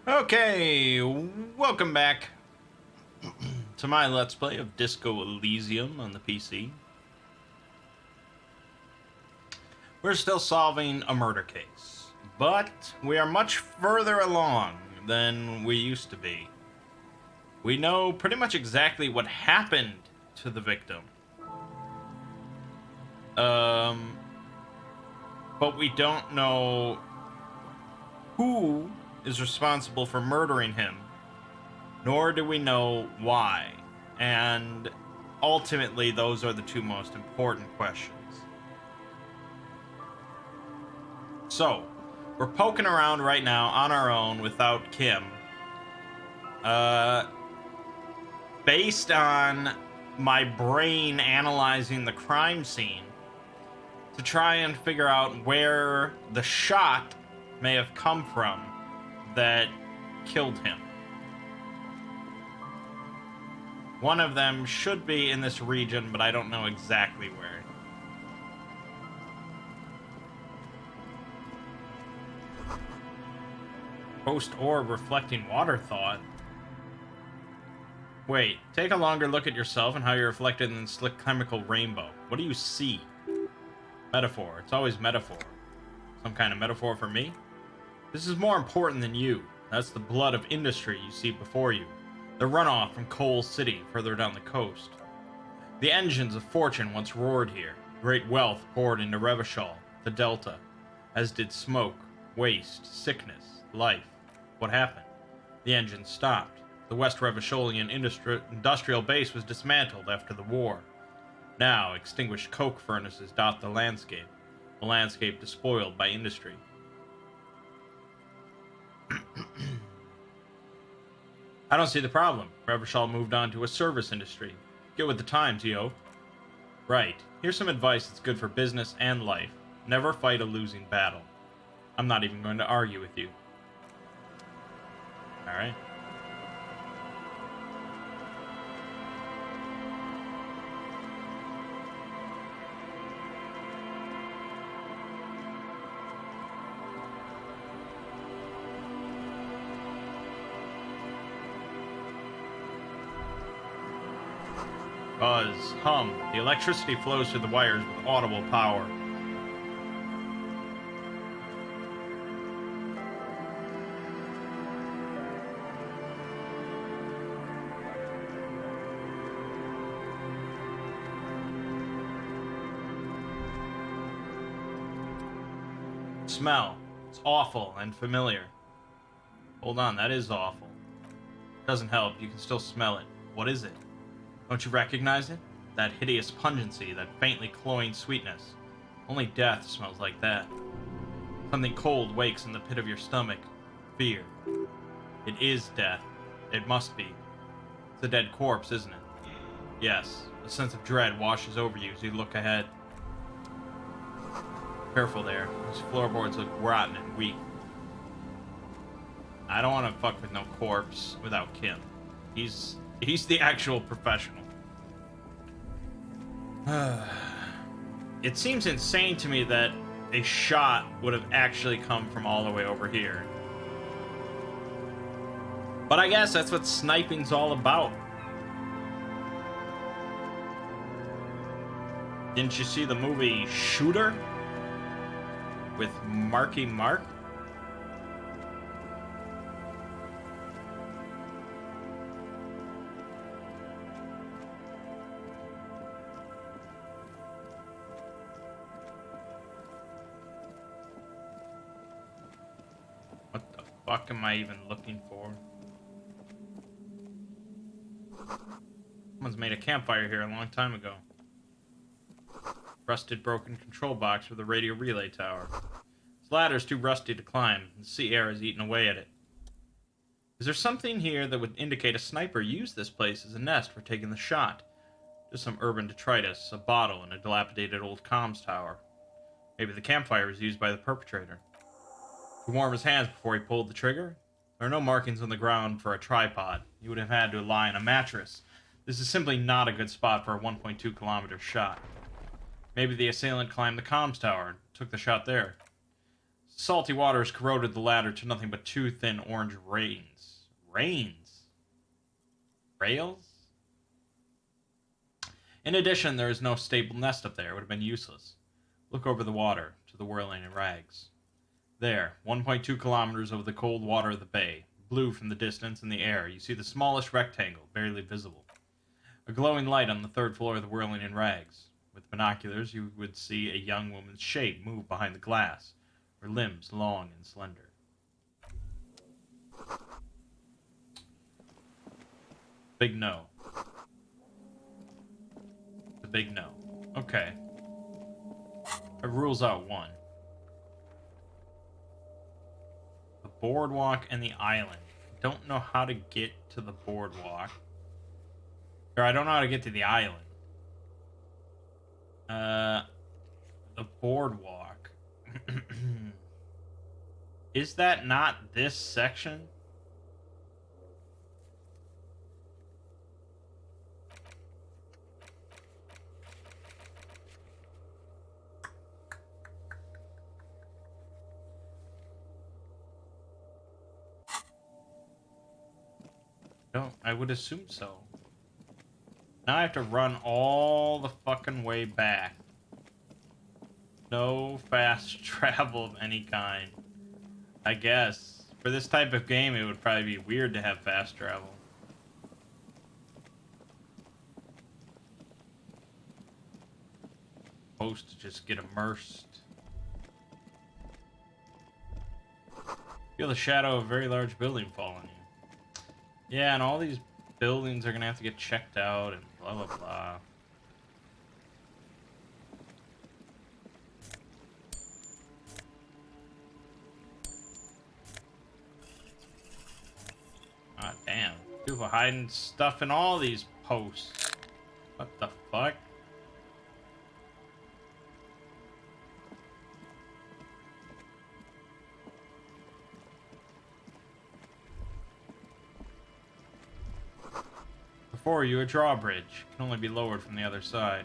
Okay, welcome back to my Let's Play of Disco Elysium on the PC. We're still solving a murder case, but we are much further along than we used to be. We know pretty much exactly what happened to the victim. But we don't know who is responsible for murdering him, nor do we know why. And ultimately, those are the two most important questions. So, we're poking around right now on our own without Kim. Based on my brain analyzing the crime scene to try and figure out where the shot may have come from that killed him. One of them should be in this region, but I don't know exactly where. Post orb reflecting water thought. Wait, take a longer look at yourself and how you're reflected in the slick chemical rainbow. What do you see? Metaphor. It's always metaphor. Some kind of metaphor for me? This is more important than you. That's the blood of industry you see before you. The runoff from Coal City, further down the coast. The engines of fortune once roared here. Great wealth poured into Revachol, the Delta, as did smoke, waste, sickness, life. What happened? The engines stopped. The West Revacholian industrial base was dismantled after the war. Now, extinguished coke furnaces dot the landscape, a landscape despoiled by industry. I don't see the problem. Revachol moved on to a service industry. Get with the times, yo. Right. Here's some advice that's good for business and life. Never fight a losing battle. I'm not even going to argue with you. Alright. Buzz, hum. The electricity flows through the wires with audible power. Smell. It's awful and familiar. Hold on, that is awful. Doesn't help, you can still smell it. What is it? Don't you recognize it? That hideous pungency, that faintly cloying sweetness. Only death smells like that. Something cold wakes in the pit of your stomach. Fear. It is death. It must be. It's a dead corpse, isn't it? Yes. A sense of dread washes over you as you look ahead. Careful there. These floorboards look rotten and weak. I don't want to fuck with no corpse without Kim. He's the actual professional. It seems insane to me that a shot would have actually come from all the way over here. But I guess that's what sniping's all about. Didn't you see the movie Shooter? With Marky Mark? What the fuck am I even looking for? Someone's made a campfire here a long time ago. Rusted broken control box with a radio relay tower. This ladder's too rusty to climb, and the sea air has eaten away at it. Is there something here that would indicate a sniper used this place as a nest for taking the shot? Just some urban detritus, a bottle, and a dilapidated old comms tower. Maybe the campfire was used by the perpetrator. To warm his hands before he pulled the trigger? There are no markings on the ground for a tripod. He would have had to lie on a mattress. This is simply not a good spot for a 1.2 kilometer shot. Maybe the assailant climbed the comms tower and took the shot there. Salty water has corroded the ladder to nothing but two thin orange rains. Rains? Rails? In addition, there is no stable nest up there. It would have been useless. Look over the water to the whirling in rags. There, 1.2 kilometers over the cold water of the bay, blue from the distance in the air, you see the smallest rectangle, barely visible. A glowing light on the third floor of the whirling in rags. With binoculars, you would see a young woman's shape move behind the glass, her limbs long and slender. Big no. The big no. Okay. It rules out one. The boardwalk and the island. Don't know how to get to the boardwalk. Or I don't know how to get to the island. The boardwalk. Is that not this section? No, I would assume so. Now I have to run all the fucking way back. No fast travel of any kind. I guess. For this type of game, it would probably be weird to have fast travel. Supposed to just get immersed. Feel the shadow of a very large building fall on you. Yeah, and all these buildings are gonna have to get checked out and blah blah blah. Ah, damn. People hiding stuff in all these posts. What the fuck? Before you, a drawbridge can only be lowered from the other side.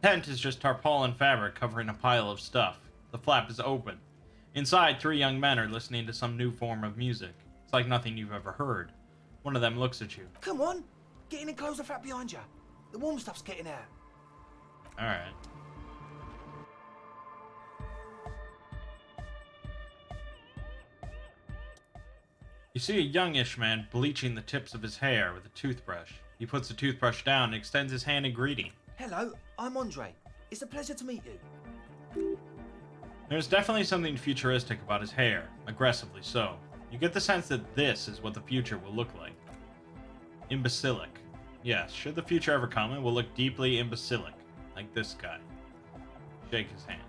Tent is just tarpaulin fabric covering a pile of stuff. The flap is open. Inside, three young men are listening to some new form of music. It's like nothing you've ever heard. One of them looks at you. Come on! Get in and close the flap behind you. The warm stuff's getting out. Alright. You see a youngish man bleaching the tips of his hair with a toothbrush. He puts the toothbrush down and extends his hand in greeting. Hello, I'm Andre. It's a pleasure to meet you. There's definitely something futuristic about his hair, aggressively so. You get the sense that this is what the future will look like. Imbecilic. Yes, should the future ever come, it will look deeply imbecilic, like this guy. Shake his hand.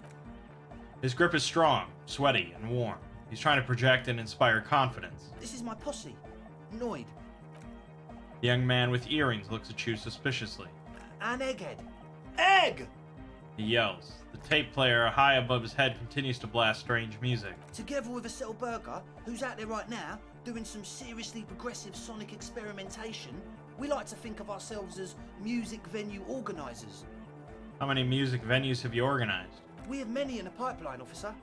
His grip is strong, sweaty, and warm. He's trying to project and inspire confidence. This is my posse, Noid. The young man with earrings looks at you suspiciously. An egghead. Egg! He yells. The tape player high above his head continues to blast strange music. Together with a Settle Burger, who's out there right now, doing some seriously progressive sonic experimentation, we like to think of ourselves as music venue organisers. How many music venues have you organized? We have many in the pipeline, officer.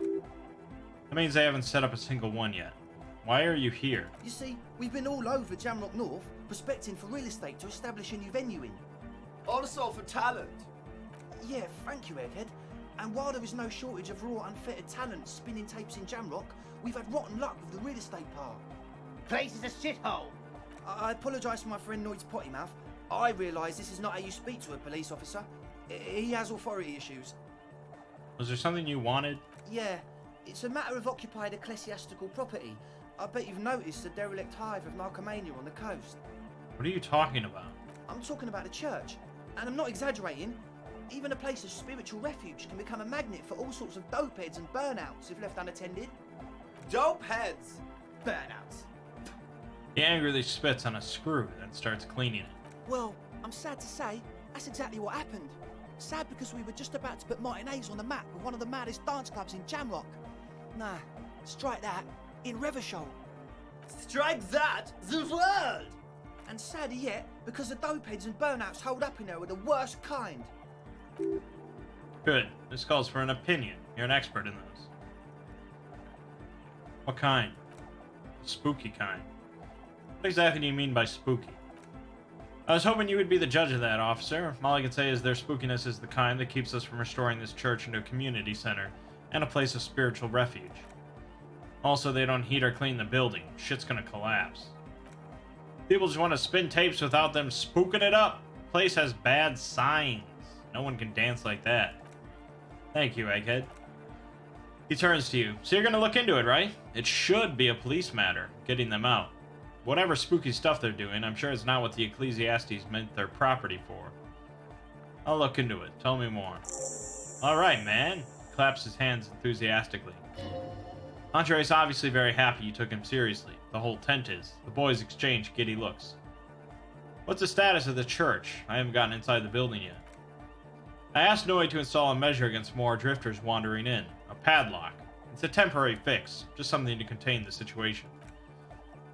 That means they haven't set up a single one yet. Why are you here? You see, we've been all over Jamrock North, prospecting for real estate to establish a new venue in. Also for talent. Yeah, thank you, Egghead. And while there is no shortage of raw, unfettered talent spinning tapes in Jamrock, we've had rotten luck with the real estate part. Place is a shithole. I apologise for my friend Noid's potty mouth. I realise this is not how you speak to a police officer. He has authority issues. Was there something you wanted? Yeah, it's a matter of occupied ecclesiastical property. I bet you've noticed the derelict hive of narcomania on the coast. What are you talking about? I'm talking about a church, and I'm not exaggerating. Even a place of spiritual refuge can become a magnet for all sorts of dopeheads and burnouts if left unattended. Dope heads. Burnouts? He angrily spits on a screw, then starts cleaning it. Well, I'm sad to say, that's exactly what happened. Sad because we were just about to put Martinez on the map with one of the maddest dance clubs in Jamrock. Nah, Strike that in Revachol. Strike that, the world! And sadder yet, because the dopeheads and burnouts hold up in there are the worst kind. Good. This calls for an opinion. You're an expert in those. What kind? Spooky kind. What exactly do you mean by spooky? I was hoping you would be the judge of that, officer. All I can say is their spookiness is the kind that keeps us from restoring this church into a community center and a place of spiritual refuge. Also, they don't heat or clean the building. Shit's gonna collapse. People just want to spin tapes without them spooking it up. Place has bad signs. No one can dance like that. Thank you, Egghead. He turns to you. So you're gonna look into it, right? It should be a police matter, getting them out. Whatever spooky stuff they're doing, I'm sure it's not what the Ecclesiastes meant their property for. I'll look into it. Tell me more. Alright, man. Claps his hands enthusiastically. Andre's obviously very happy you took him seriously. The whole tent is. The boys exchange giddy looks. What's the status of the church? I haven't gotten inside the building yet. I asked Noe to install a measure against more drifters wandering in. A padlock. It's a temporary fix. Just something to contain the situation.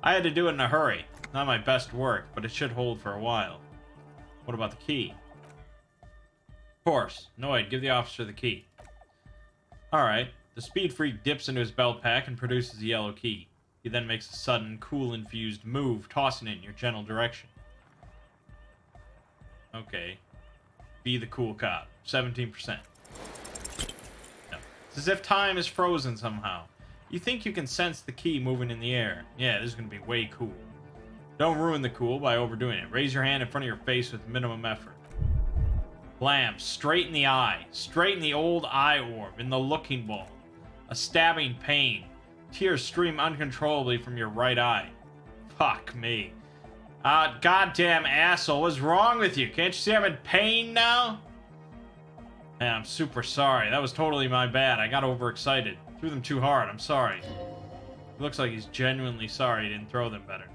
I had to do it in a hurry. Not my best work, but it should hold for a while. What about the key? Of course. Noe, give the officer the key. Alright. The speed freak dips into his belt pack and produces the yellow key. He then makes a sudden, cool-infused move, tossing it in your general direction. Okay. Be the cool cop. 17%. No. It's as if time is frozen somehow. You think you can sense the key moving in the air. Yeah, this is going to be way cool. Don't ruin the cool by overdoing it. Raise your hand in front of your face with minimum effort. Blam. Straight in the eye. Straight in the old eye orb. In the looking ball. A stabbing pain. Tears stream uncontrollably from your right eye. Fuck me. Goddamn asshole. What's wrong with you? Can't you see I'm in pain now? Man, I'm super sorry. That was totally my bad. I got overexcited. Threw them too hard. I'm sorry. It looks like he's genuinely sorry he didn't throw them better.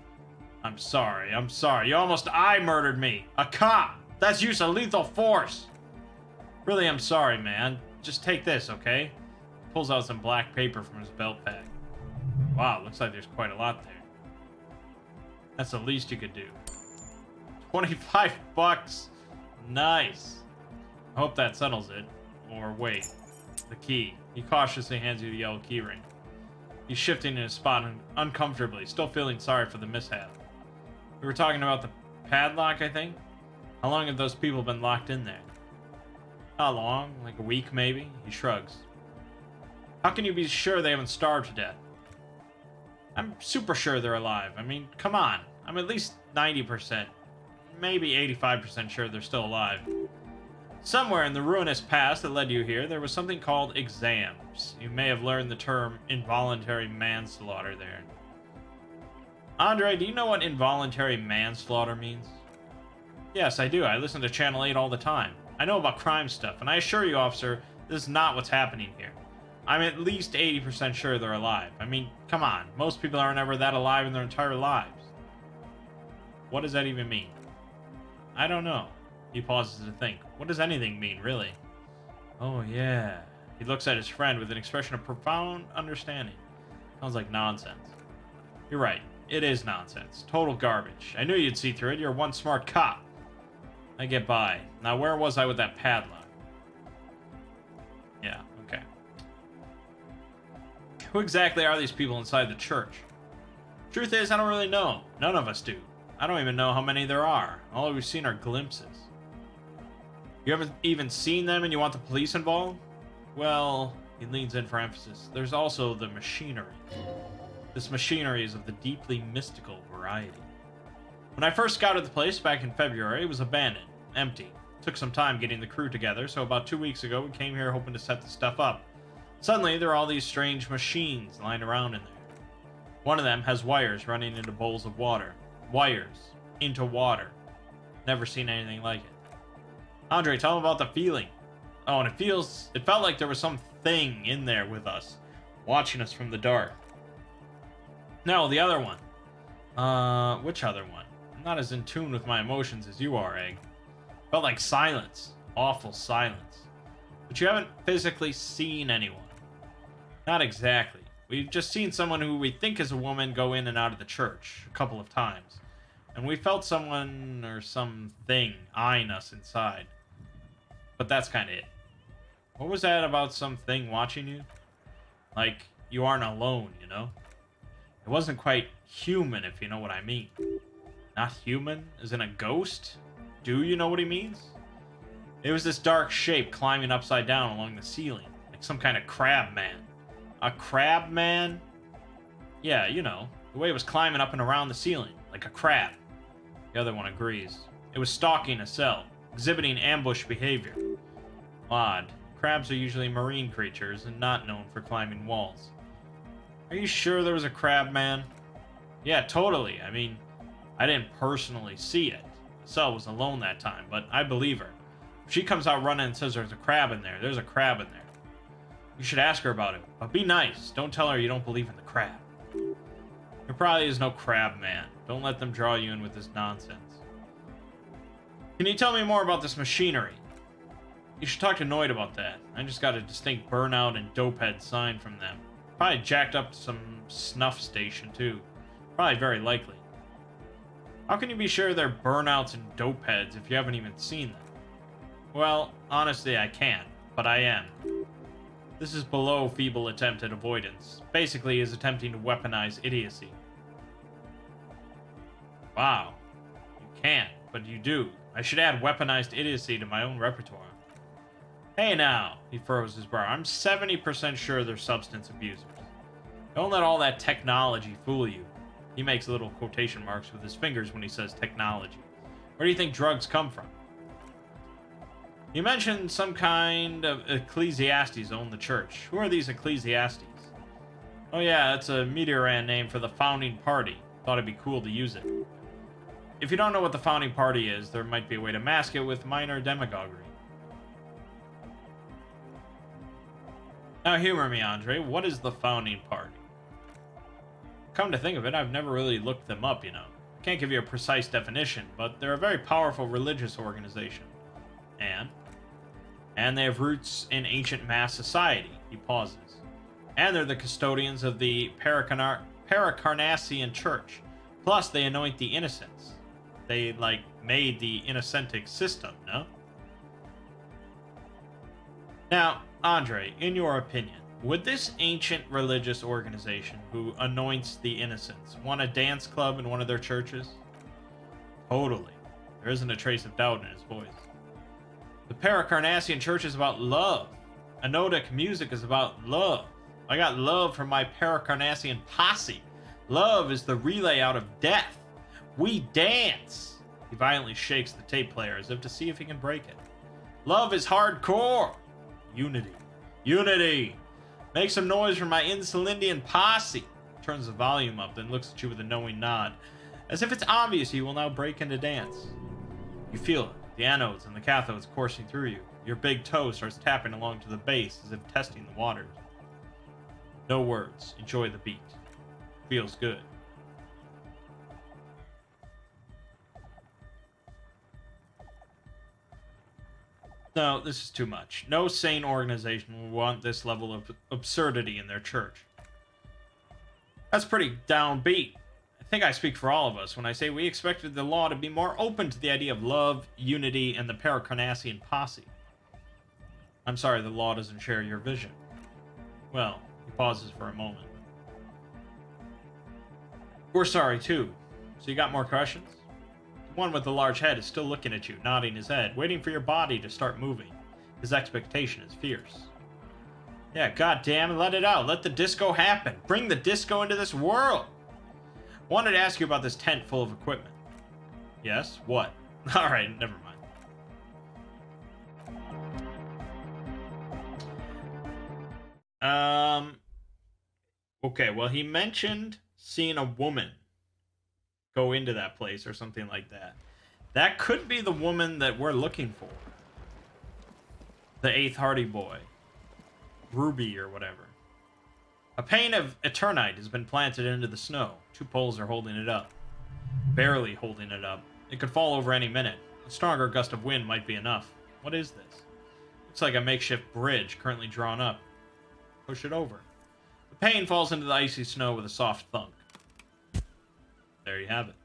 I'm sorry. I'm sorry. You almost eye murdered me. A cop. That's use of lethal force. Really, I'm sorry, man. Just take this, okay? Pulls out some black paper from his belt pack. Wow, looks like there's quite a lot there. That's the least you could do. 25 bucks. Nice. I hope that settles it. Or wait. The key. He cautiously hands you the yellow key ring. He's shifting in his spot uncomfortably, still feeling sorry for the mishap. We were talking about the padlock, I think? How long have those people been locked in there? How long? Like a week, maybe? He shrugs. How can you be sure they haven't starved to death? I'm super sure they're alive. I mean, come on. I'm at least 90%, maybe 85% sure they're still alive. Somewhere in the ruinous past that led you here, there was something called exams. You may have learned the term involuntary manslaughter there. Andre, do you know what involuntary manslaughter means? Yes, I do. I listen to Channel 8 all the time. I know about crime stuff, and I assure you, officer, this is not what's happening here. I'm at least 80% sure they're alive. I mean, come on. Most people aren't ever that alive in their entire lives. What does that even mean? I don't know. He pauses to think. What does anything mean, really? Oh, yeah. He looks at his friend with an expression of profound understanding. Sounds like nonsense. You're right. It is nonsense. Total garbage. I knew you'd see through it. You're one smart cop. I get by. Now, where was I with that padlock? Yeah, okay. Who exactly are these people inside the church? Truth is, I don't really know. None of us do. I don't even know how many there are. All we've seen are glimpses. You haven't even seen them and you want the police involved? Well, he leans in for emphasis. There's also the machinery. This machinery is of the deeply mystical variety. When I first scouted the place back in February, it was abandoned, empty. Took some time getting the crew together, so about 2 weeks ago we came here hoping to set the stuff up. Suddenly, there are all these strange machines lying around in there. One of them has wires running into bowls of water. Wires. Into water. Never seen anything like it. Andre, tell him about the feeling. Oh, and it felt like there was something in there with us, watching us from the dark. No, the other one. Which other one? I'm not as in tune with my emotions as you are, Egg. Felt like silence. Awful silence. But you haven't physically seen anyone. Not exactly. We've just seen someone who we think is a woman go in and out of the church a couple of times. And we felt someone or something eyeing us inside. But that's kind of it. What was that about something watching you? Like, you aren't alone, you know? It wasn't quite human, if you know what I mean. Not human? As in a ghost? Do you know what he means? It was this dark shape climbing upside down along the ceiling. Like some kind of crab man. A crab man? Yeah, you know. The way it was climbing up and around the ceiling. Like a crab. The other one agrees. It was stalking a cell. Exhibiting ambush behavior. Odd. Crabs are usually marine creatures and not known for climbing walls. Are you sure there was a crab man? Yeah, totally. I mean, I didn't personally see it. The cell was alone that time, but I believe her. If she comes out running and says there's a crab in there, there's a crab in there. You should ask her about it, but be nice. Don't tell her you don't believe in the crab. There probably is no crab man. Don't let them draw you in with this nonsense. Can you tell me more about this machinery? You should talk to Noid about that. I just got a distinct burnout and dopehead sign from them. Probably jacked up to some snuff station, too. Probably very likely. How can you be sure they're burnouts and dopeheads if you haven't even seen them? Well, honestly, I can't, but I am. This is below feeble attempt at avoidance. Basically, is attempting to weaponize idiocy. Wow. You can't, but you do. I should add weaponized idiocy to my own repertoire. Hey now, he furrows his brow. I'm 70% sure they're substance abusers. Don't let all that technology fool you. He makes little quotation marks with his fingers when he says technology. Where do you think drugs come from? You mentioned some kind of ecclesiastes own the church. Who are these ecclesiastes? Oh yeah, it's a Meteoran name for the founding party. Thought it'd be cool to use it. If you don't know what the founding party is, there might be a way to mask it with minor demagoguery. Now humor me, Andre. What is the founding party? Come to think of it, I've never really looked them up, you know. Can't give you a precise definition, but they're a very powerful religious organization. And they have roots in ancient mass society. He pauses. And they're the custodians of the Paracarnassian Church. Plus, they anoint the innocents. They, like, made the innocentic system, no? Now, Andre, in your opinion, would this ancient religious organization who anoints the innocents want a dance club in one of their churches? Totally. There isn't a trace of doubt in his voice. The Paracarnassian Church is about love. Anodic music is about love. I got love from my Paracarnassian posse. Love is the relay out of death. We dance. He violently shakes the tape player as if to see if he can break it. Love is hardcore. Unity. Unity. Make some noise for my Insulindian posse. Turns the volume up, then looks at you with a knowing nod. As if it's obvious you will now break into dance. You feel it. The anodes and the cathodes coursing through you. Your big toe starts tapping along to the bass as if testing the waters. No words. Enjoy the beat. Feels good. No, this is too much. No sane organization will want this level of absurdity in their church. That's pretty downbeat. I think I speak for all of us when I say we expected the law to be more open to the idea of love, unity, and the Paracarnassian posse. I'm sorry the law doesn't share your vision. Well, he pauses for a moment. We're sorry too. So you got more questions? The one with the large head is still looking at you, nodding his head, waiting for your body to start moving. His expectation is fierce. Yeah, goddamn, let it out. Let the disco happen. Bring the disco into this world. Wanted to ask you about this tent full of equipment. Yes? What? Alright, never mind. Okay, well, he mentioned seeing a woman go into that place or something like that. That could be the woman that we're looking for. The 8th Hardy boy. Ruby or whatever. A pane of Eternite has been planted into the snow. 2 poles are holding it up. Barely holding it up. It could fall over any minute. A stronger gust of wind might be enough. What is this? Looks like a makeshift bridge currently drawn up. Push it over. The pain falls into the icy snow with a soft thunk. There you have it.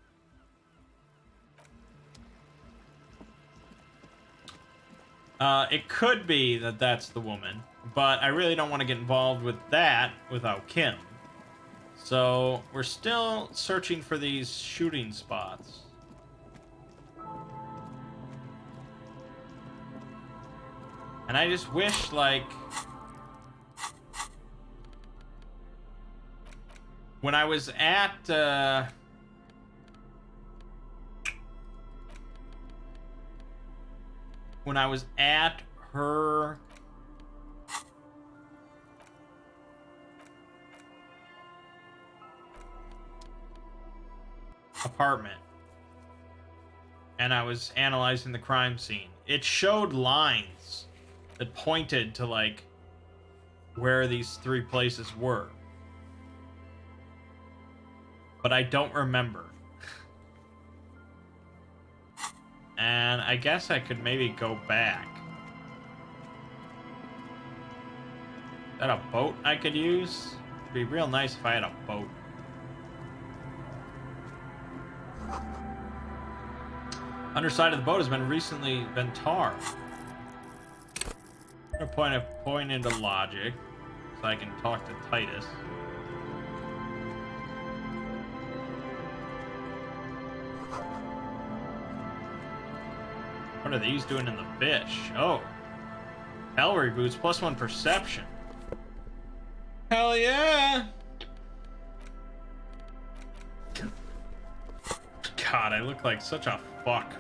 It could be that that's the woman, but I really don't want to get involved with that without Kim. So we're still searching for these shooting spots. And I just wish, like, when I was at, her apartment and I was analyzing the crime scene, it showed lines that pointed to, like, where these three places were. But I don't remember. And I guess I could maybe go back. Is that a boat I could use? It'd be real nice if I had a boat. Underside of the boat has been recently tarred. I'm gonna point into logic so I can talk to Titus. What are these doing in the fish? Oh. Hell reboots +1 perception. Hell yeah! God, I look like such a fuck.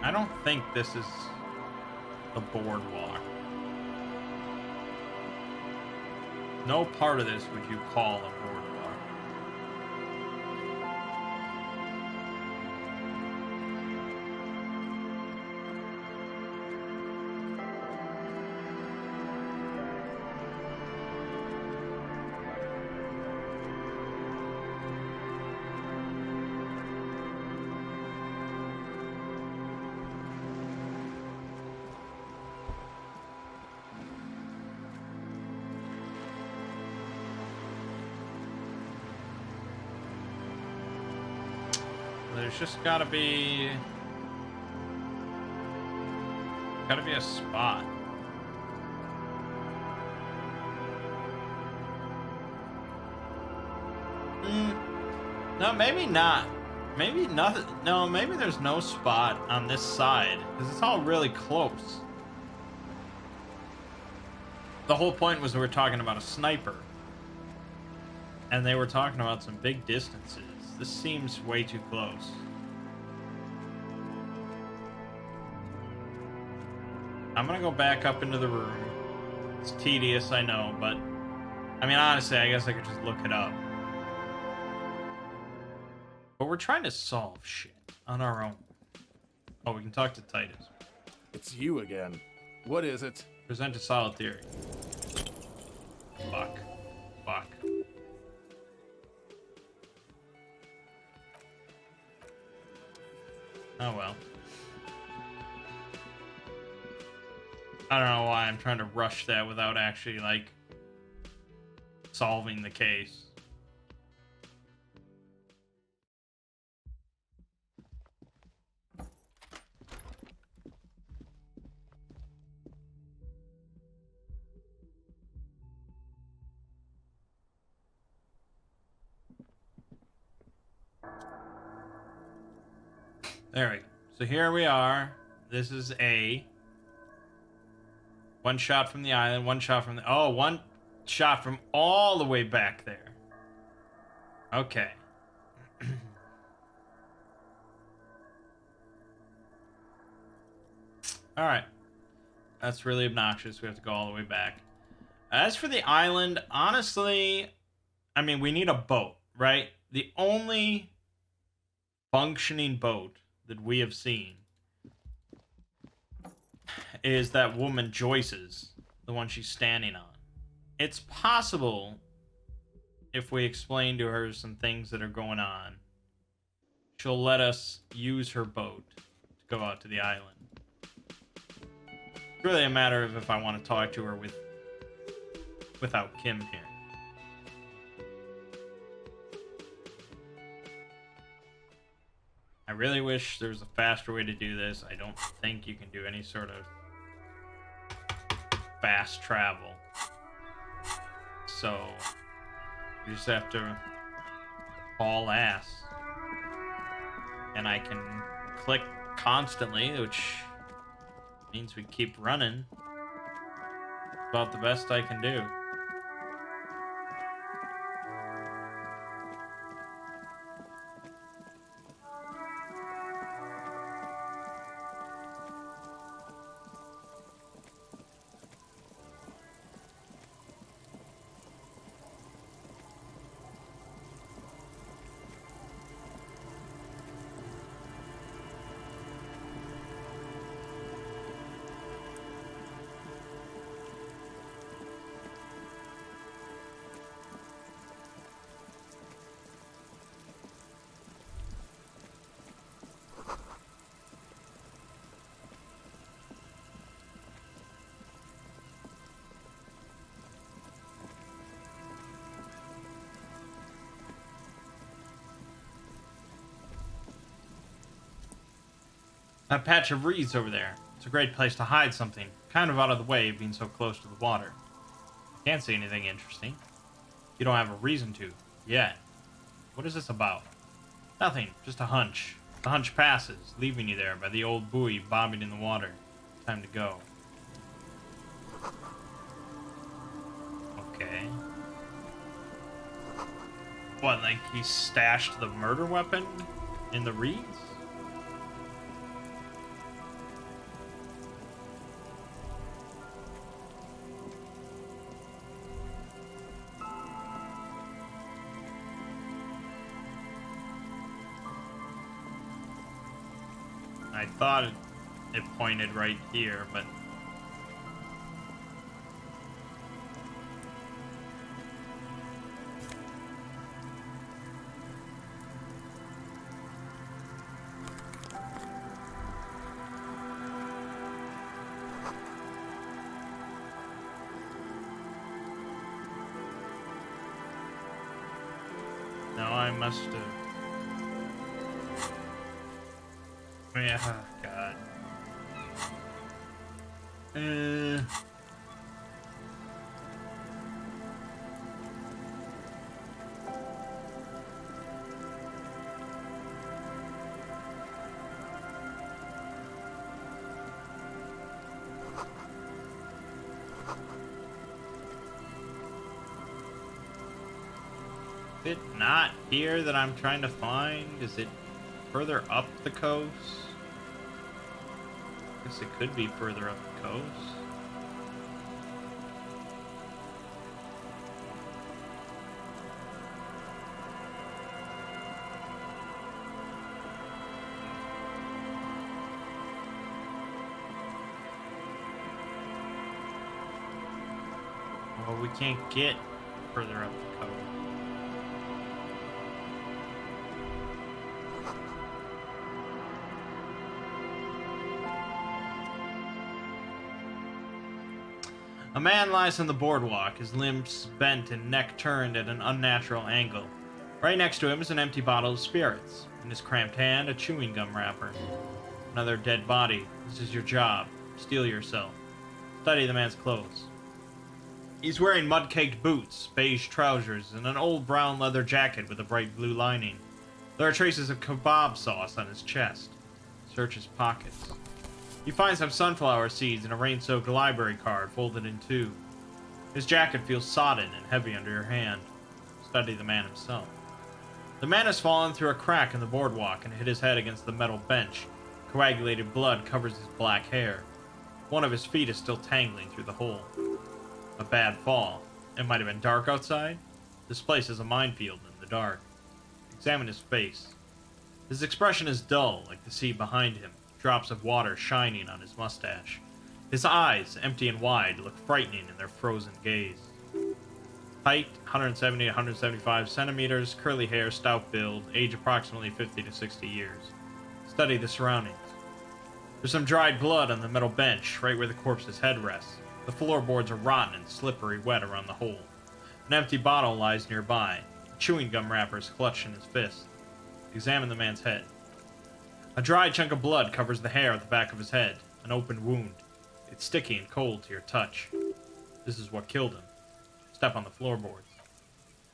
I don't think this is the boardwalk. No part of this would you call a boardwalk. There's just gotta be a spot. No, maybe not. Maybe nothing. No, maybe there's no spot on this side because it's all really close. The whole point was we were talking about a sniper, and they were talking about some big distances. This seems way too close. I'm gonna go back up into the room. It's tedious, I know, but I mean, honestly, I guess I could just look it up. But we're trying to solve shit on our own. Oh, we can talk to Titus. It's you again. What is it? Present a solid theory. Fuck. Fuck. Oh well. I don't know why I'm trying to rush that without actually, like, solving the case. There we go. So here we are. This is A. One shot from the island, one shot from the... Oh, one shot from all the way back there. Okay. Alright. That's really obnoxious. We have to go all the way back. As for the island, honestly, I mean, we need a boat, right? The only functioning boat that we have seen is that woman Joyce's, the one she's standing on. It's possible, if we explain to her some things that are going on, she'll let us use her boat to go out to the island. It's really a matter of if I want to talk to her without Kim here. I really wish there was a faster way to do this. I don't think you can do any sort of fast travel. So, you just have to haul ass. And I can click constantly, which means we keep running. About the best I can do. That patch of reeds over there. It's a great place to hide something. Kind of out of the way, being so close to the water. I can't see anything interesting. You don't have a reason to, yet. What is this about? Nothing, just a hunch. The hunch passes, leaving you there by the old buoy bobbing in the water. Time to go. Okay. What, like he stashed the murder weapon in the reeds? I thought it pointed right here, but... No, I must have... Yeah, oh God. Is it not here that I'm trying to find? Is it further up the coast? I guess it could be further up the coast. Well, we can't get further up the coast. A man lies on the boardwalk, his limbs bent and neck turned at an unnatural angle. Right next to him is an empty bottle of spirits. In his cramped hand, a chewing gum wrapper. Another dead body. This is your job. Steel yourself. Study the man's clothes. He's wearing mud-caked boots, beige trousers, and an old brown leather jacket with a bright blue lining. There are traces of kebab sauce on his chest. Search his pockets. You find some sunflower seeds and a rain-soaked library card folded in two. His jacket feels sodden and heavy under your hand. Study the man himself. The man has fallen through a crack in the boardwalk and hit his head against the metal bench. Coagulated blood covers his black hair. One of his feet is still tangling through the hole. A bad fall. It might have been dark outside. This place is a minefield in the dark. Examine his face. His expression is dull, like the sea behind him, drops of water shining on his mustache. His eyes, empty and wide, look frightening in their frozen gaze. Height, 170 to 175 centimeters, curly hair, stout build, age approximately 50 to 60 years. Study the surroundings. There's some dried blood on the metal bench, right where the corpse's head rests. The floorboards are rotten and slippery wet around the hole. An empty bottle lies nearby. A chewing gum wrapper is clutched in his fist. Examine the man's head. A dry chunk of blood covers the hair at the back of his head, an open wound. It's sticky and cold to your touch. This is what killed him. Step on the floorboards.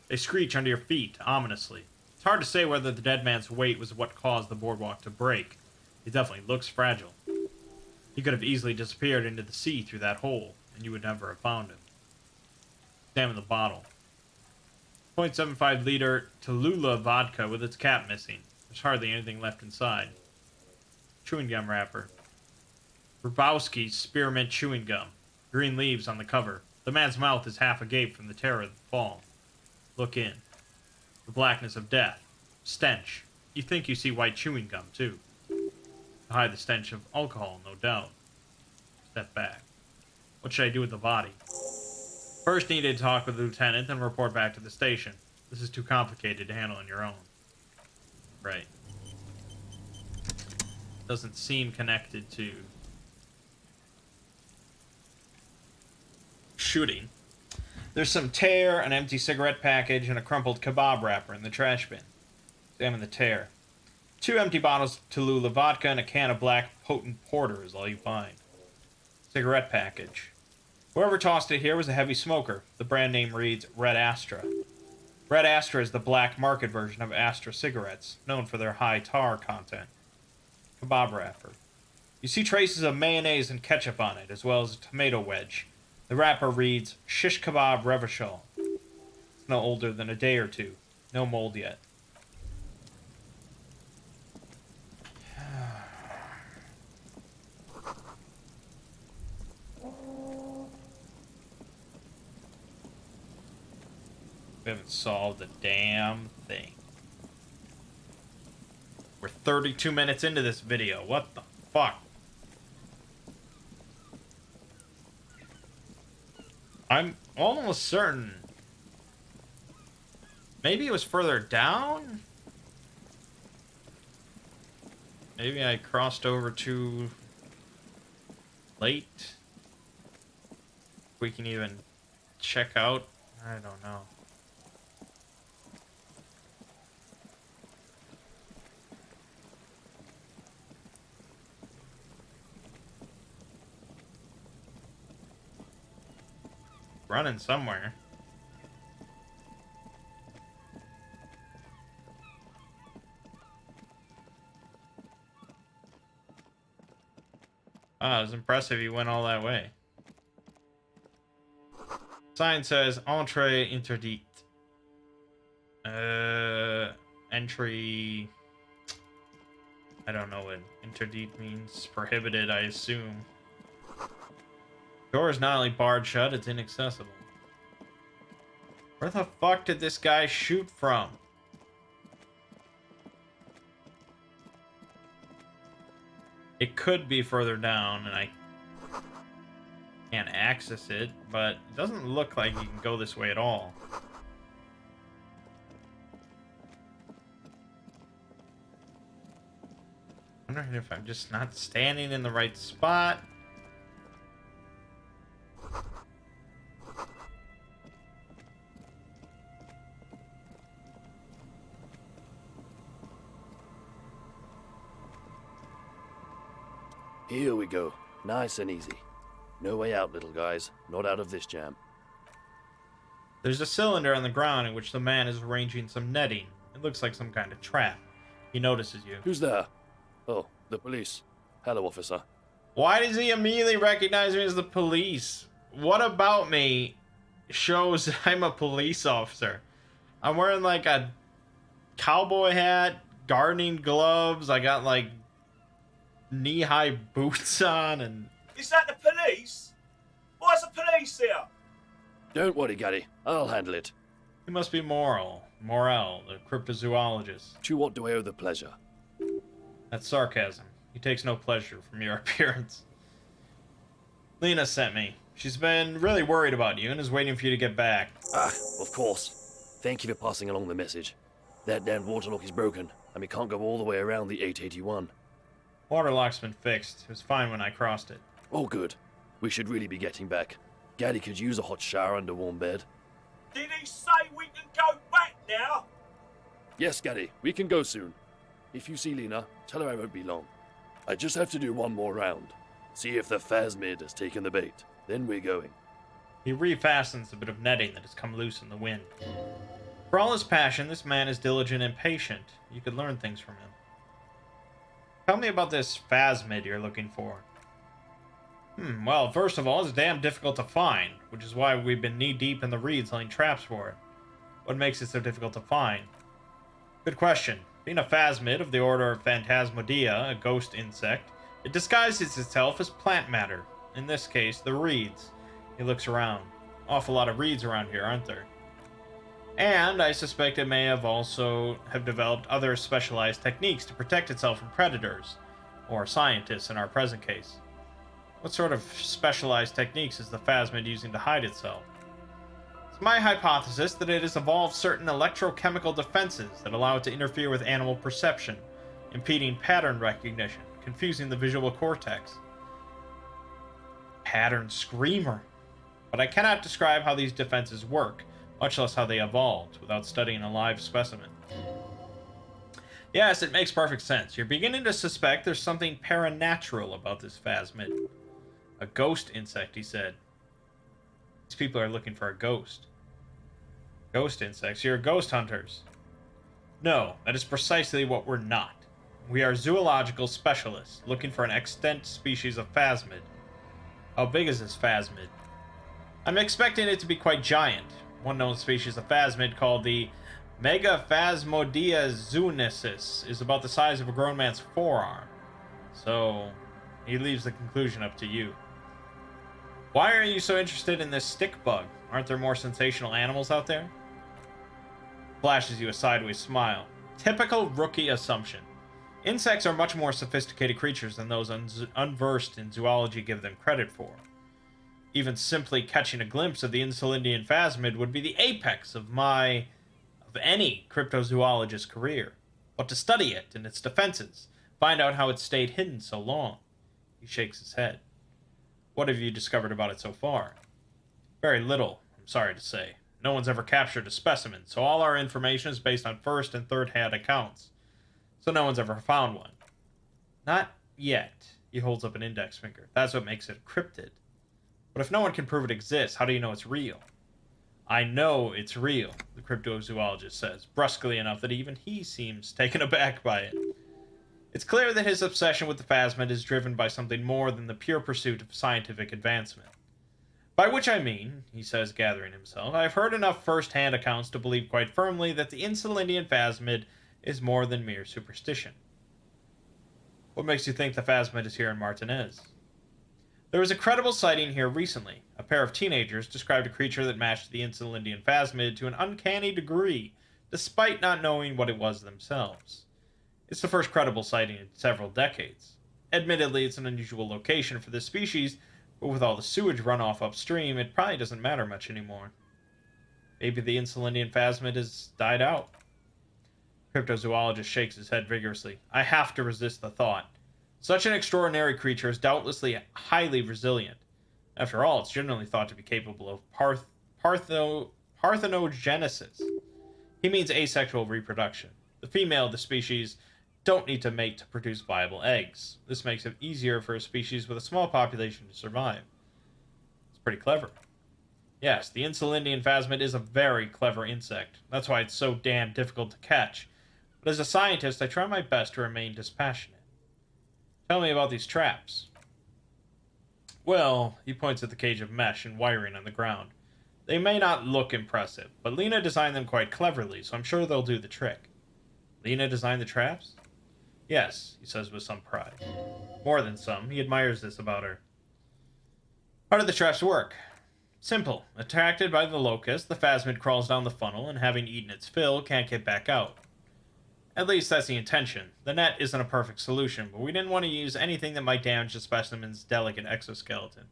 They screech under your feet, ominously. It's hard to say whether the dead man's weight was what caused the boardwalk to break. He definitely looks fragile. He could have easily disappeared into the sea through that hole, and you would never have found him. Examine the bottle. 0.75 liter Tallulah vodka with its cap missing. There's hardly anything left inside. Chewing gum wrapper. Grabowski's spearmint chewing gum. Green leaves on the cover. The man's mouth is half agape from the terror of the fall. Look in. The blackness of death. Stench. You think you see white chewing gum, too. To hide the stench of alcohol, no doubt. Step back. What should I do with the body? First need to talk with the lieutenant, then report back to the station. This is too complicated to handle on your own. Right. Doesn't seem connected to shooting. There's some tear, an empty cigarette package, and a crumpled kebab wrapper in the trash bin. Examine the tear. 2 empty bottles of Tallulah vodka and a can of black potent porter is all you find. Cigarette package. Whoever tossed it here was a heavy smoker. The brand name reads Red Astra. Red Astra is the black market version of Astra cigarettes, known for their high tar content. Kebab wrapper. You see traces of mayonnaise and ketchup on it, as well as a tomato wedge. The wrapper reads Shish Kebab Revachol. It's no older than a day or two. No mold yet. We haven't solved a damn thing. We're 32 minutes into this video. What the fuck? I'm almost certain. Maybe it was further down? Maybe I crossed over too late? We can even check out. I don't know. Running somewhere. Ah, it was impressive he went all that way. Sign says Entrée interdite. Entry. I don't know what interdite means. Prohibited, I assume. Door is not only barred shut, it's inaccessible. Where the fuck did this guy shoot from? It could be further down, and I can't access it, but it doesn't look like you can go this way at all. I'm wondering if I'm just not standing in the right spot. Here we go. Nice and easy. No way out, little guys. Not out of this jam. There's a cylinder on the ground in which the man is arranging some netting. It looks like some kind of trap. He notices you. Who's there? Oh, the police. Hello, officer. Why does he immediately recognize me as the police? What about me shows I'm a police officer? I'm wearing like a cowboy hat, gardening gloves. I got like knee-high boots on, and Is that the police? Why's the police here? Don't worry, Gary. I'll handle it. He must be Morel, the cryptozoologist. To what do I owe the pleasure? That's sarcasm. He takes no pleasure from your appearance. Lena sent me. She's been really worried about you and is waiting for you to get back. Ah, of course. Thank you for passing along the message. That damned waterlock is broken, and we can't go all the way around the 881. Waterlock's been fixed. It was fine when I crossed it. Oh, good. We should really be getting back. Gary could use a hot shower and a warm bed. Did he say we can go back now? Yes, Gary, we can go soon. If you see Lena, tell her I won't be long. I just have to do one more round. See if the phasmid has taken the bait. Then we're going. He refastens a bit of netting that has come loose in the wind. For all his passion, this man is diligent and patient. You could learn things from him. Tell me about this phasmid you're looking for. Well, first of all, it's damn difficult to find, which is why we've been knee-deep in the reeds laying traps for it. What makes it so difficult to find? Good question. Being a phasmid of the order of Phantasmodea, a ghost insect, it disguises itself as plant matter. In this case, the reeds. He looks around. Awful lot of reeds around here, aren't there? And I suspect it may have also developed other specialized techniques to protect itself from predators, or scientists in our present case. What sort of specialized techniques is the phasmid using to hide itself? It's my hypothesis that it has evolved certain electrochemical defenses that allow it to interfere with animal perception, impeding pattern recognition, confusing the visual cortex. Pattern screamer. But I cannot describe how these defenses work, much less how they evolved, without studying a live specimen. Yes, it makes perfect sense. You're beginning to suspect there's something paranatural about this phasmid. A ghost insect, he said. These people are looking for a ghost. Ghost insects? You're ghost hunters. No, that is precisely what we're not. We are zoological specialists, looking for an extant species of phasmid. How big is this phasmid? I'm expecting it to be quite giant. One known species of phasmid, called the Megaphasmodea zoonesis, is about the size of a grown man's forearm. So, he leaves the conclusion up to you. Why are you so interested in this stick bug? Aren't there more sensational animals out there? Flashes you a sideways smile. Typical rookie assumption. Insects are much more sophisticated creatures than those unversed in zoology give them credit for. Even simply catching a glimpse of the Insulindian phasmid would be the apex of any cryptozoologist's career. But to study it and its defenses, find out how it stayed hidden so long. He shakes his head. What have you discovered about it so far? Very little, I'm sorry to say. No one's ever captured a specimen, so all our information is based on first and third-hand accounts. So no one's ever found one. Not yet. He holds up an index finger. That's what makes it a cryptid. But if no one can prove it exists, how do you know it's real? I know it's real, the cryptozoologist says, brusquely enough that even he seems taken aback by it. It's clear that his obsession with the phasmid is driven by something more than the pure pursuit of scientific advancement. By which I mean, he says, gathering himself, I've heard enough first-hand accounts to believe quite firmly that the Insulindian phasmid is more than mere superstition. What makes you think the phasmid is here in Martinez? There was a credible sighting here recently. A pair of teenagers described a creature that matched the Insulindian phasmid to an uncanny degree, despite not knowing what it was themselves. It's the first credible sighting in several decades. Admittedly, it's an unusual location for this species, but with all the sewage runoff upstream, it probably doesn't matter much anymore. Maybe the Insulindian phasmid has died out. Cryptozoologist shakes his head vigorously. I have to resist the thought. Such an extraordinary creature is doubtlessly highly resilient. After all, it's generally thought to be capable of parthenogenesis. He means asexual reproduction. The female of the species don't need to mate to produce viable eggs. This makes it easier for a species with a small population to survive. It's pretty clever. Yes, the Insulindian phasmid is a very clever insect. That's why it's so damn difficult to catch. But as a scientist, I try my best to remain dispassionate. Tell me about these traps. Well, he points at the cage of mesh and wiring on the ground. They may not look impressive, but Lena designed them quite cleverly, so I'm sure they'll do the trick. Lena designed the traps? Yes, he says with some pride. More than some, he admires this about her. How do the traps work? Simple. Attracted by the locust, the phasmid crawls down the funnel and, having eaten its fill, can't get back out. At least that's the intention. The net isn't a perfect solution, but we didn't want to use anything that might damage the specimen's delicate exoskeleton.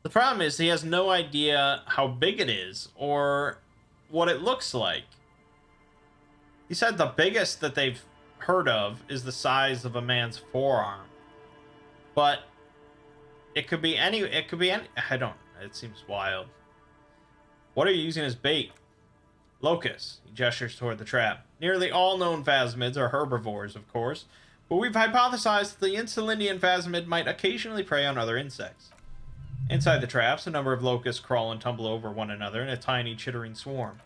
The problem is he has no idea how big it is or what it looks like. He said the biggest that they've heard of is the size of a man's forearm. But it could be any, I don't, it seems wild. What are you using as bait? Locusts. He gestures toward the trap. Nearly all known phasmids are herbivores, of course, but we've hypothesized that the Insulindian phasmid might occasionally prey on other insects. Inside the traps, a number of locusts crawl and tumble over one another in a tiny, chittering swarm.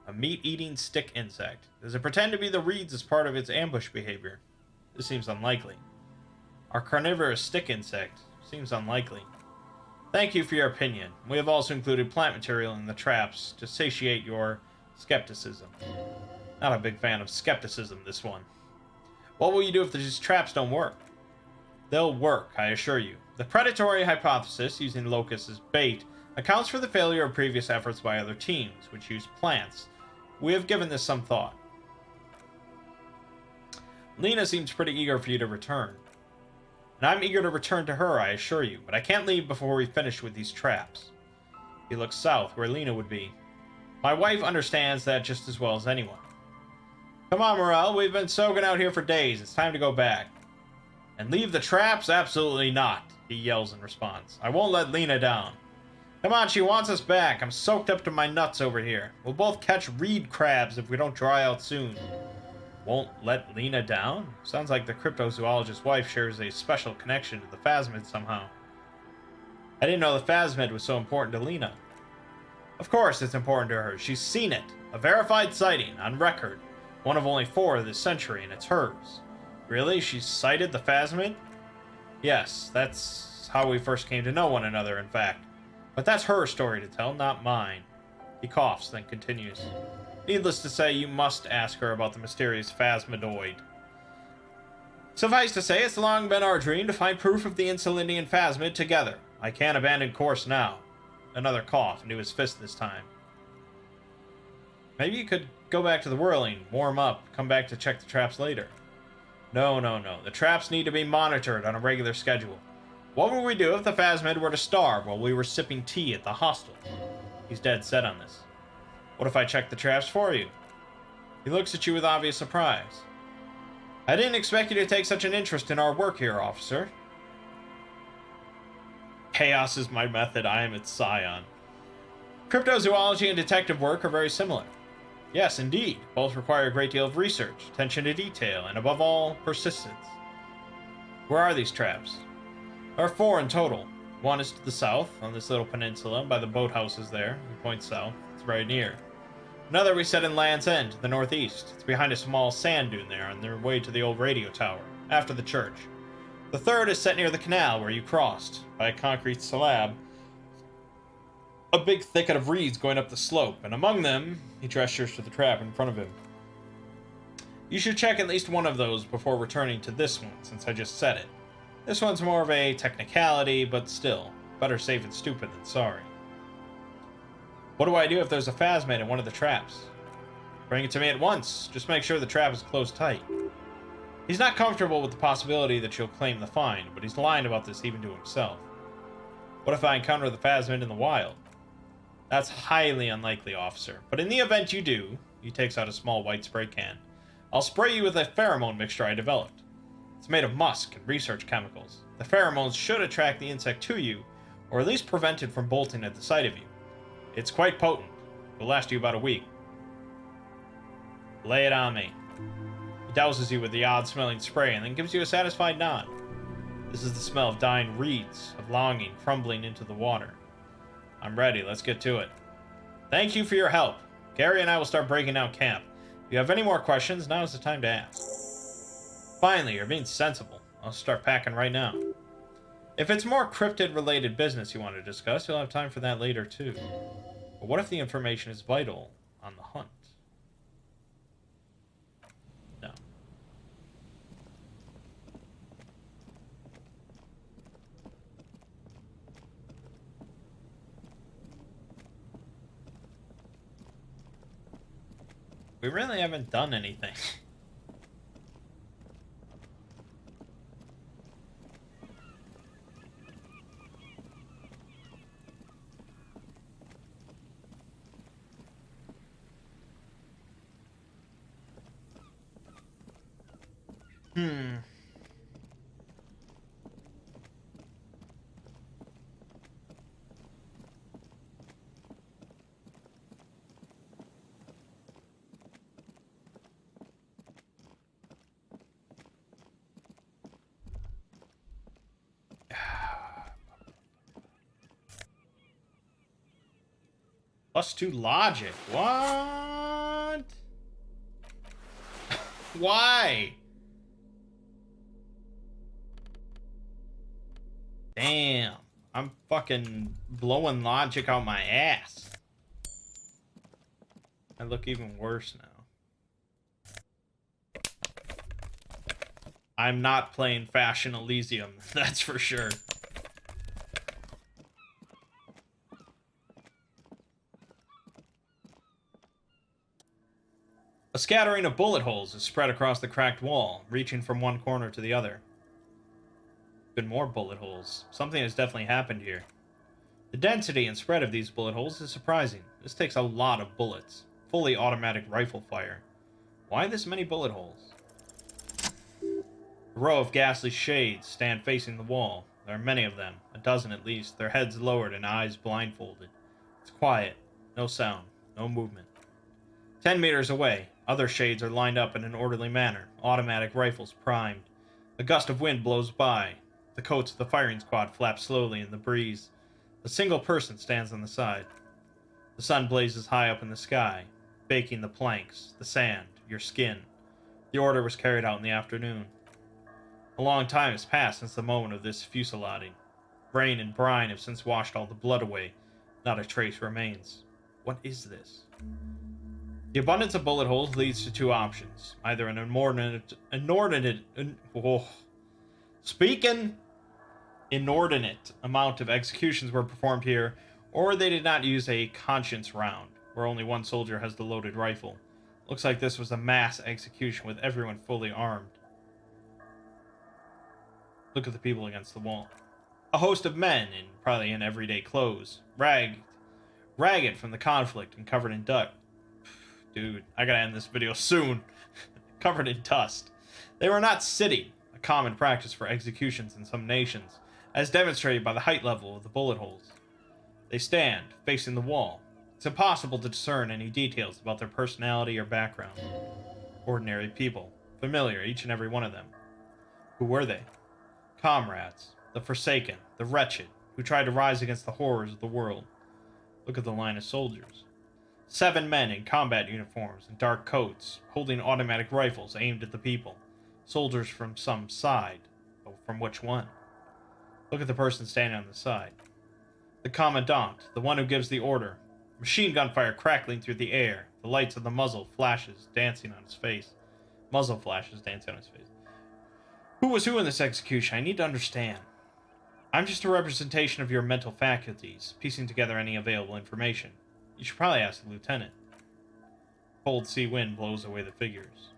A meat-eating stick insect. Does it pretend to be the reeds as part of its ambush behavior? This seems unlikely. Our carnivorous stick insect. Seems unlikely. Thank you for your opinion. We have also included plant material in the traps to satiate your skepticism. Not a big fan of skepticism, this one. What will you do if these traps don't work? They'll work, I assure you. The predatory hypothesis, using locusts as bait, accounts for the failure of previous efforts by other teams, which use plants. We have given this some thought. Lena seems pretty eager for you to return. And I'm eager to return to her, I assure you, but I can't leave before we finish with these traps. He looks south, where Lena would be. My wife understands that just as well as anyone. Come on, Morel, we've been soaking out here for days. It's time to go back. And leave the traps? Absolutely not, he yells in response. I won't let Lena down. Come on, she wants us back. I'm soaked up to my nuts over here. We'll both catch reed crabs if we don't dry out soon. Won't let Lena down? Sounds like the cryptozoologist's wife shares a special connection to the phasmid somehow. I didn't know the phasmid was so important to Lena. Of course it's important to her. She's seen it. A verified sighting, on record. One of only 4 of this century, and it's hers. Really? She's sighted the phasmid? Yes, that's how we first came to know one another, in fact. But that's her story to tell, not mine. He coughs, then continues. Needless to say, you must ask her about the mysterious phasmidoid. Suffice to say, it's long been our dream to find proof of the Insulindian phasmid together. I can't abandon course now. Another cough into his fist this time. Maybe you could go back to the whirling, warm up, come back to check the traps later. No. The traps need to be monitored on a regular schedule. What would we do if the phasmid were to starve while we were sipping tea at the hostel? He's dead set on this. What if I check the traps for you? He looks at you with obvious surprise. I didn't expect you to take such an interest in our work here, officer. Chaos is my method. I am its scion. Cryptozoology and detective work are very similar. Yes, indeed. Both require a great deal of research, attention to detail, and above all, persistence. Where are these traps? There are 4 in total. One is to the south, on this little peninsula, by the boathouses there. He points south. It's very near. Another we set in Land's End, to the northeast. It's behind a small sand dune there, on their way to the old radio tower, after the church. The third is set near the canal where you crossed, by a concrete slab. A big thicket of reeds going up the slope, and among them, he gestures to the trap in front of him. You should check at least one of those before returning to this one, since I just said it. This one's more of a technicality, but still, better safe and stupid than sorry. What do I do if there's a phasmid in one of the traps? Bring it to me at once. Just make sure the trap is closed tight. He's not comfortable with the possibility that you'll claim the find, but he's lying about this even to himself. What if I encounter the phasmid in the wild? That's highly unlikely, officer. But in the event you do, he takes out a small white spray can. I'll spray you with a pheromone mixture I developed. It's made of musk and research chemicals. The pheromones should attract the insect to you, or at least prevent it from bolting at the sight of you. It's quite potent. It will last you about a week. Lay it on me. He douses you with the odd-smelling spray and then gives you a satisfied nod. This is the smell of dying reeds, of longing crumbling into the water. I'm ready. Let's get to it. Thank you for your help. Gary and I will start breaking down camp. If you have any more questions, now is the time to ask. Finally, you're being sensible. I'll start packing right now. If it's more cryptid-related business you want to discuss, you'll have time for that later, too. But what if the information is vital on the hunt? No. We really haven't done anything. +2 logic. What? Why? Damn. I'm fucking blowing logic out my ass. I look even worse now. I'm not playing Fashion Elysium, that's for sure. A scattering of bullet holes is spread across the cracked wall, reaching from one corner to the other. Even more bullet holes. Something has definitely happened here. The density and spread of these bullet holes is surprising. This takes a lot of bullets. Fully automatic rifle fire. Why this many bullet holes? A row of ghastly shades stand facing the wall. There are many of them, a dozen at least, their heads lowered and eyes blindfolded. It's quiet. No sound. No movement. 10 meters away, other shades are lined up in an orderly manner, automatic rifles primed. A gust of wind blows by. The coats of the firing squad flap slowly in the breeze. A single person stands on the side. The sun blazes high up in the sky, baking the planks, the sand, your skin. The order was carried out in the afternoon. A long time has passed since the moment of this fusillading. Rain and brine have since washed all the blood away. Not a trace remains. What is this? The abundance of bullet holes leads to two options. Either an inordinate amount of executions were performed here, or they did not use a conscience round, where only one soldier has the loaded rifle. Looks like this was a mass execution with everyone fully armed. Look at the people against the wall. A host of men, probably in everyday clothes, ragged from the conflict and covered in dust. Dude, I gotta end this video soon. Covered in dust. They were not sitting, a common practice for executions in some nations, as demonstrated by the height level of the bullet holes. They stand, facing the wall. It's impossible to discern any details about their personality or background. Ordinary people, familiar, each and every one of them. Who were they? Comrades, the forsaken, the wretched, who tried to rise against the horrors of the world. Look at the line of soldiers. 7 men in combat uniforms and dark coats, holding automatic rifles aimed at the people. Soldiers from some side. But from which one? Look at the person standing on the side. The commandant, the one who gives the order. Machine gun fire crackling through the air. The lights of the muzzle flashes dancing on his face. Muzzle flashes dancing on his face. Who was who in this execution? I need to understand. I'm just a representation of your mental faculties, piecing together any available information. You should probably ask the lieutenant. Cold sea wind blows away the figures.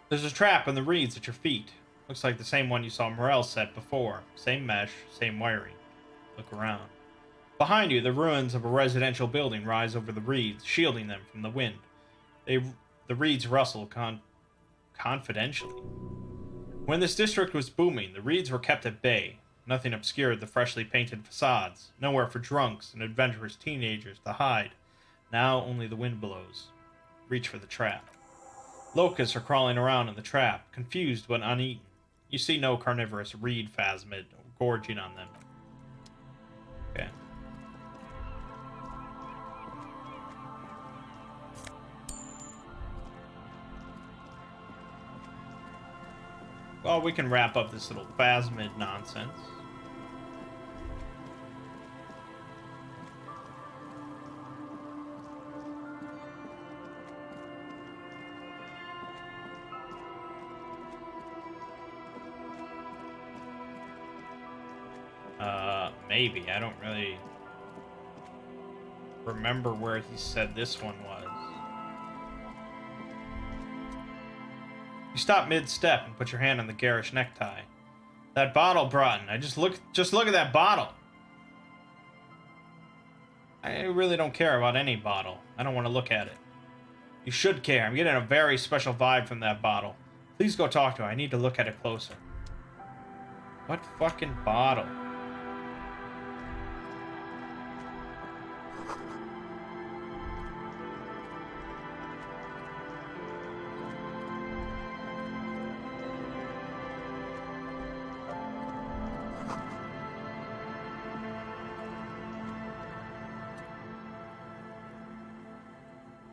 There's a trap in the reeds at your feet. Looks like the same one you saw Morel set before. Same mesh, same wiring. Look around. Behind you, the ruins of a residential building rise over the reeds, shielding them from the wind. The reeds rustle confidentially. When this district was booming, the reeds were kept at bay. Nothing obscured the freshly painted facades. Nowhere for drunks and adventurous teenagers to hide. Now only the wind blows. Reach for the trap. Locusts are crawling around in the trap, confused but uneaten. You see no carnivorous reed phasmid gorging on them. Okay. Well, we can wrap up this little phasmid nonsense. Maybe. I don't really remember where he said this one was. You stop mid-step and put your hand on the garish necktie. That bottle, Broughton. Just look at that bottle. I really don't care about any bottle. I don't want to look at it. You should care. I'm getting a very special vibe from that bottle. Please go talk to her. I need to look at it closer. What fucking bottle?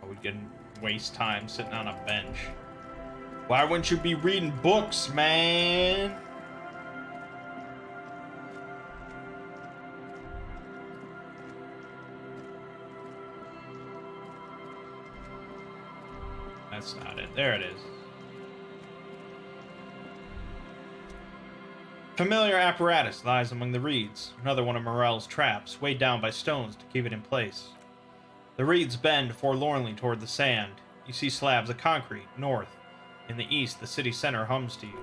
We can waste time sitting on a bench. Why wouldn't you be reading books, man? That's not it. There it is. Familiar apparatus lies among the reeds. Another one of Morel's traps, weighed down by stones to keep it in place. The reeds bend forlornly toward the sand. You see slabs of concrete, north. In the east, the city center hums to you.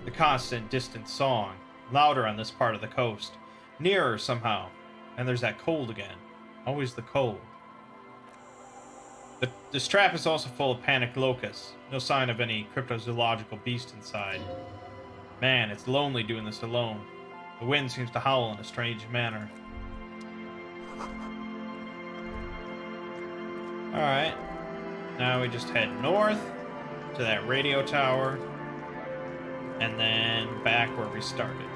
The constant, distant song, louder on this part of the coast. Nearer, somehow. And there's that cold again. Always the cold. This trap is also full of panicked locusts. No sign of any cryptozoological beast inside. Man, it's lonely doing this alone. The wind seems to howl in a strange manner. Alright, now we just head north to that radio tower, and then back where we started.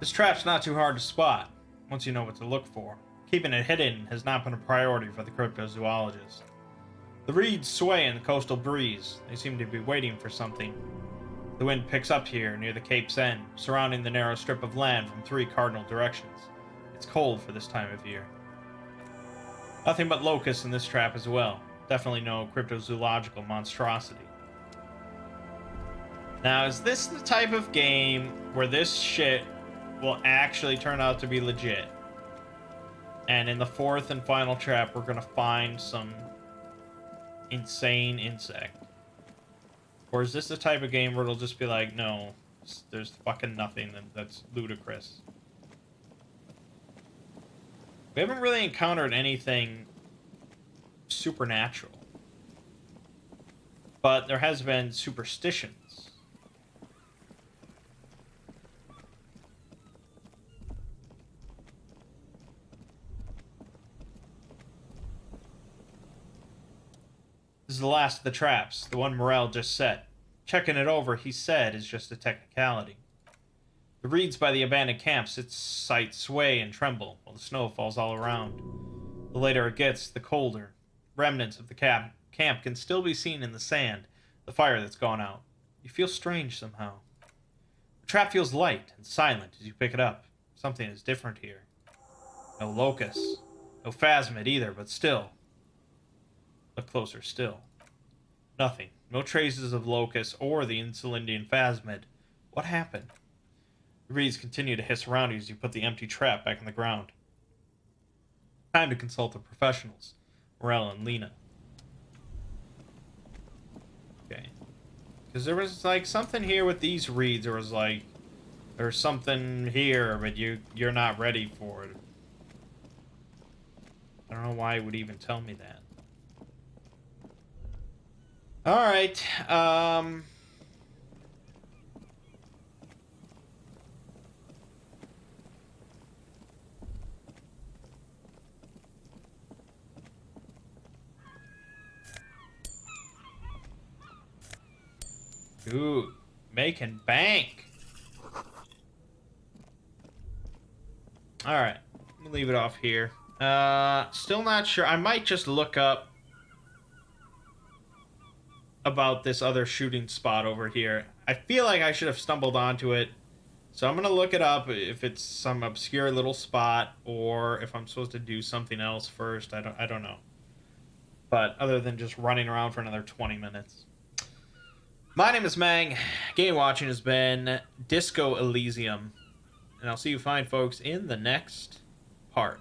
This trap's not too hard to spot, once you know what to look for. Keeping it hidden has not been a priority for the cryptozoologist. The reeds sway in the coastal breeze. They seem to be waiting for something. The wind picks up here near the cape's end, surrounding the narrow strip of land from 3 cardinal directions. It's cold for this time of year. Nothing but locusts in this trap as well. Definitely no cryptozoological monstrosity. Now, is this the type of game where this shit will actually turn out to be legit? And in the 4th and final trap, we're gonna find some insane insect? Or is this the type of game where it'll just be like, no, there's fucking nothing that's ludicrous? We haven't really encountered anything supernatural. But there has been superstitions. This is the last of the traps, the one Morel just set. Checking it over, he said, is just a technicality. The reeds by the abandoned camp site sway and tremble, while the snow falls all around. The later it gets, the colder. Remnants of the camp can still be seen in the sand, the fire that's gone out. You feel strange somehow. The trap feels light and silent as you pick it up. Something is different here. No locusts. No phasmid either, but still. Look closer still. Nothing. No traces of locusts or the Insulindian phasmid. What happened? The reeds continue to hiss around you as you put the empty trap back in the ground. Time to consult the professionals, Morel and Lena. Okay. Because there was like something here with these reeds. There was like, there's something here, but you're not ready for it. I don't know why it would even tell me that. Alright, Ooh, making bank. Alright, let me leave it off here. Still not sure. I might just look up about this other shooting spot over here. I feel like I should have stumbled onto it. So I'm going to look it up if it's some obscure little spot or if I'm supposed to do something else first. I don't know. But other than just running around for another 20 minutes. My name is Mangg. Game watching has been Disco Elysium. And I'll see you fine folks in the next part.